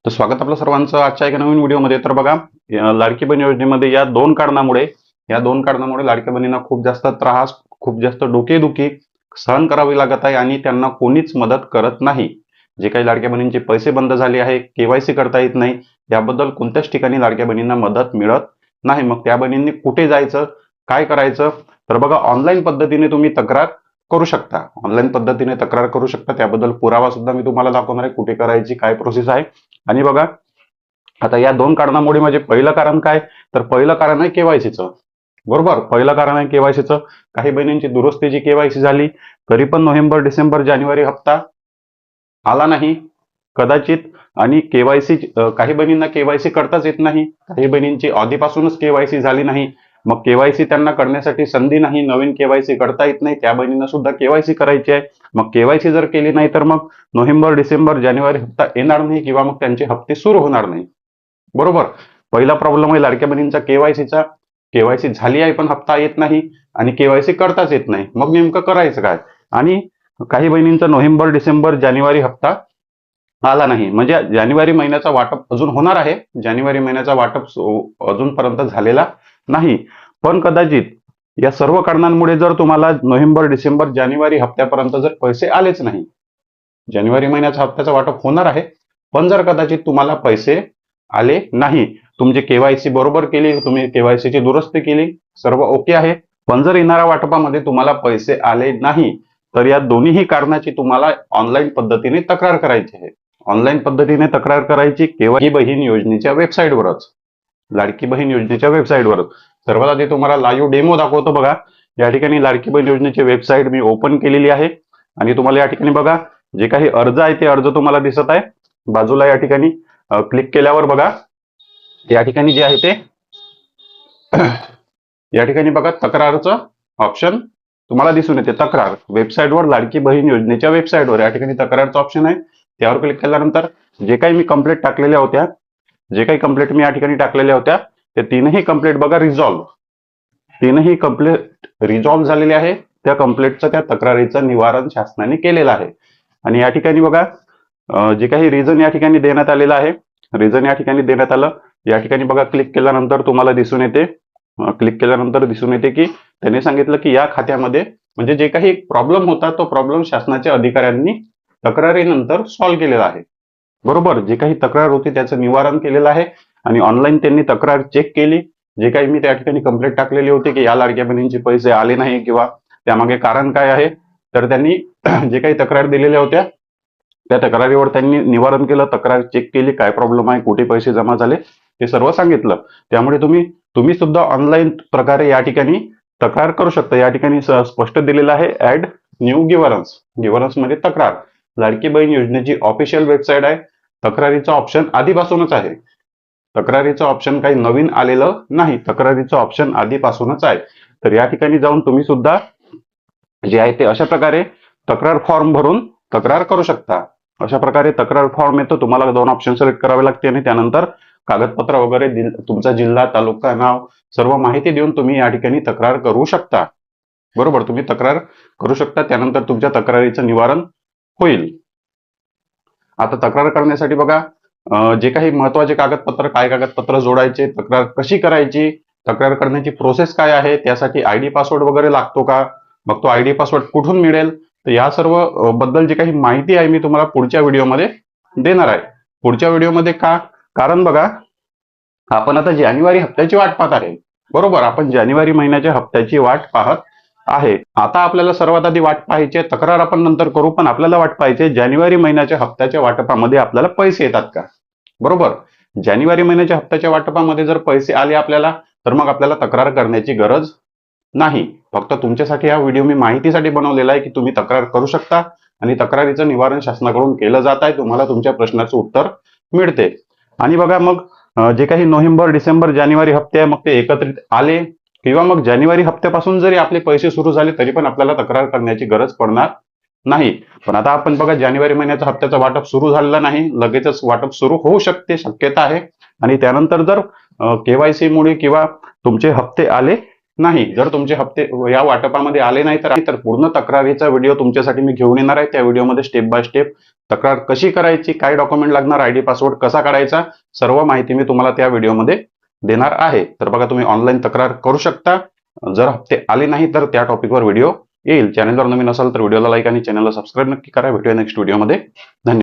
तर स्वागत आपलं सर्वांचं आजच्या एका नवीन व्हिडिओमध्ये. तर बघा, लाडकी बहीण योजनेमध्ये या दोन कारणामुळे लाडक्या बहिणींना खूप जास्त त्रास, खूप जास्त डोकेदुखी सहन करावी लागत आहे आणि त्यांना कोणीच मदत करत नाही. जे काही लाडक्या बहिणींचे पैसे बंद झाले आहे, केवायसी करता येत नाही, याबद्दल कोणत्याच ठिकाणी लाडक्या बहिणींना मदत मिळत नाही. मग त्या बहिणींनी कुठे जायचं, काय करायचं? तर बघा, ऑनलाईन पद्धतीने तुम्ही तक्रार करू शकता. ऑनलाईन पद्धतीने तक्रार करू शकता. त्याबद्दल पुरावा सुद्धा मी तुम्हाला दाखवणार आहे, कुठे करायची, काय प्रोसेस आहे. आणि बघा, आता या दोन कारणामुळे म्हणजे पहिलं कारण काय, तर पहिलं कारण आहे केवायसीचं. बरोबर, पहिलं कारण आहे केवायसीचं. काही बहिणींची दुरुस्तीची केवायसी झाली, तरी पण नोव्हेंबर, डिसेंबर, जानेवारी हप्ता आला नाही कदाचित. आणि केवायसी, काही बहिणींना केवायसी करताच येत नाही, काही बहिणींची आधीपासूनच केवायसी झाली नाही. मग केवायसी त्यांना करण्यासाठी संधी नाही, नवीन केवायसी करता येत नाही, त्या बहिणींना सुद्धा केवायसी करायची आहे. मग केवायसी जर केली नाही तर मग नोव्हेंबर, डिसेंबर, जानेवारी हप्ता येणार नाही किंवा मग त्यांचे हप्ते सुरू होणार नाही. बरोबर, पहिला प्रॉब्लेम आहे लाडक्या बहिणींचा केवायसीचा. केवायसी झाली आहे पण हप्ता येत नाही आणि केवायसी करताच येत नाही. मग नेमकं करायचं काय? आणि काही बहिणींचा नोव्हेंबर, डिसेंबर, जानेवारी हप्ता आला नाही, म्हणजे जानेवारी महिन्याचा वाटप अजून होणार आहे. जानेवारी महिन्याचा वाटप अजूनपर्यंत झालेला नाही. पण कदाचित या सर्व कारणांमुळे जर तुम्हाला नोव्हेंबर, डिसेंबर, जानेवारी हप्त्यापर्यंत जर पैसे आलेच नाही, जानेवारी महिन्याचा हप्त्याचं वाटप होणार आहे, पण जर कदाचित तुम्हाला पैसे आले नाही, तुमची केवायसी बरोबर केली, तुम्ही केवायसीची दुरुस्ती केली, सर्व ओके आहे, पण जर येणाऱ्या वाटपामध्ये तुम्हाला पैसे आले नाही, तर या दोन्हीही कारणाची तुम्हाला ऑनलाईन पद्धतीने तक्रार करायची आहे. ऑनलाईन पद्धतीने तक्रार करायची केवळ बहीण योजनेच्या वेबसाईटवरच, लाडकी बहीण योजनेच्या वेबसाईटवरच. सर्वात आधी तुम्हाला लाईव्ह डेमो दाखवतो. बघा, या ठिकाणी लाडकी बहीण योजनेची वेबसाईट मी ओपन केलेली आहे आणि तुम्हाला या ठिकाणी बघा, जे काही अर्ज आहे ते अर्ज तुम्हाला दिसत आहे बाजूला. या ठिकाणी क्लिक केल्यावर बघा, या ठिकाणी जे आहे ते या ठिकाणी बघा, तक्रारचं ऑप्शन तुम्हाला दिसून येते. तक्रार वेबसाईटवर, लाडकी बहीण योजनेच्या वेबसाईटवर या ठिकाणी तक्रारचं ऑप्शन आहे. त्यावर क्लिक केल्यानंतर जे काही मी कंप्लेंट टाकलेल्या होत्या, जे काही कंप्लेंट मी या ठिकाणी टाकलेल्या होत्या, ते तीनही कंप्लेंट बघा रिझॉल्व्ह, तीनही कंप्लेंट रिझॉल्व्ह झालेले आहे. त्या कंप्लेंटचं, त्या तक्रारीचं निवारण शासनाने केलेलं आहे. आणि या ठिकाणी बघा, जे काही रिझन या ठिकाणी देण्यात आलेलं आहे, रिझन या ठिकाणी देण्यात आलं. या ठिकाणी बघा, क्लिक केल्यानंतर तुम्हाला दिसून येते, की त्यांनी सांगितलं की या खात्यामध्ये म्हणजे जे काही प्रॉब्लेम होता, तो प्रॉब्लेम शासनाच्या अधिकाऱ्यांनी तक्रारीनंतर सॉल्व्ह केलेला आहे. बरोबर, जे काही तक्रार होती त्याचं निवारण केलेलं आहे. आणि ऑनलाईन त्यांनी तक्रार चेक केली. जे काही मी त्या ठिकाणी कंप्लेंट टाकलेली होती की या लाडक्या बहिणींचे पैसे आले नाही किंवा त्यामागे कारण काय आहे, तर त्यांनी जे काही तक्रार दिलेल्या होत्या त्या तक्रारीवर त्यांनी निवारण केलं, तक्रार चेक केली, काय प्रॉब्लेम आहे, कुठे पैसे जमा झाले, हे सर्व सांगितलं. त्यामुळे तुम्ही सुद्धा ऑनलाईन प्रकारे या ठिकाणी तक्रार करू शकता. या ठिकाणी स्पष्ट दिलेलं आहे, ऍड न्यू गिव्हरन्स म्हणजे तक्रार. लाडकी बहीण योजनेची ऑफिशियल वेबसाईट आहे. तक्रारीचं ऑप्शन आधीपासूनच आहे. तक्रारीचं ऑप्शन काही नवीन आलेलं नाही, तक्रारीचं ऑप्शन आधीपासूनच आहे. तर या ठिकाणी जाऊन तुम्ही सुद्धा जे आहे ते अशा प्रकारे तक्रार फॉर्म भरून तक्रार करू शकता. अशा प्रकारे तक्रार फॉर्म येतो. तुम्हाला 2 ऑप्शन सिलेक्ट करावे लागते आणि त्यानंतर कागदपत्र वगैरे, तुमचा जिल्हा, तालुका, नाव, सर्व माहिती देऊन तुम्ही या ठिकाणी तक्रार करू शकता. बरोबर, तुम्ही तक्रार करू शकता. त्यानंतर तुमच्या तक्रारीचं निवारण होईल. आता तक्रार करण्यासाठी बघा, जे काही महत्वाचे कागदपत्र, काय कागदपत्र जोडायचे, तक्रार कशी करायची, तक्रार करण्याची प्रोसेस काय आहे, त्यासाठी आयडी पासवर्ड वगैरे लागतो का, मग तो आयडी पासवर्ड कुठून मिळेल, तर या सर्व बद्दल जी काही माहिती आहे मी तुम्हाला पुढच्या व्हिडिओमध्ये देणार आहे. पुढच्या व्हिडिओमध्ये का, कारण बघा, आपण आता जानेवारी हप्त्याची वाट पाहत आहे. बरोबर, आपण जानेवारी महिन्याच्या हप्त्याची वाट पाहत आहे. आता आपल्याला सर्वात आधी वाट पाहायची, तक्रार आपण नंतर करू, पण आपल्याला वाट पाहायची जानेवारी महिन्याच्या हप्त्याच्या वाटपामध्ये आपल्याला पैसे येतात का. बरोबर, जानेवारी महिन्याच्या हप्त्याच्या वाटपामध्ये जर पैसे आले आपल्याला, तर मग आपल्याला तक्रार करण्याची गरज नाही. फक्त तुमच्यासाठी हा व्हिडिओ मी माहितीसाठी बनवलेला आहे की तुम्ही तक्रार करू शकता आणि तक्रारीचं निवारण शासनाकडून केलं जात आहे. तुम्हाला तुमच्या प्रश्नाचं उत्तर मिळते. आणि बघा, मग जे काही नोव्हेंबर, डिसेंबर, जानेवारी हप्ते आहे, मग ते एकत्रित आले किंवा मग जानेवारी हप्त्यापासून जरी आपले पैसे सुरू झाले तरी पण आपल्याला तक्रार करण्याची गरज पडणार नाही. पण आता आपण बघा, जानेवारी महिन्याचा हप्त्याचं वाटप सुरू झालेलं नाही, लगेचच वाटप सुरू होऊ शकते, शक्यता आहे. आणि त्यानंतर जर केवायसी मुळे किंवा तुमचे हप्ते आले नाही. जर तुमचे हप्ते या वाटपामध्ये आले नाही तर पूर्ण तक्रारीचा व्हिडिओ तुमच्यासाठी मी घेऊन येणार आहे. त्या व्हिडिओमध्ये स्टेप बाय स्टेप तक्रार कशी करायची, काय डॉक्युमेंट लागणार, आयडी पासवर्ड कसा काढायचा, सर्व माहिती मी तुम्हाला त्या व्हिडिओमध्ये देणार आहे. तर बघा, तुम्ही ऑनलाईन तक्रार करू शकता. जर हप्ते आले नाही तर त्या टॉपिकवर व्हिडिओ येईल. चॅनलवर नवीन असाल तर व्हिडिओला लाईक आणि चॅनलला सबस्क्राईब नक्की करा. भेटूया नेक्स्ट व्हिडिओमध्ये. धन्यवाद.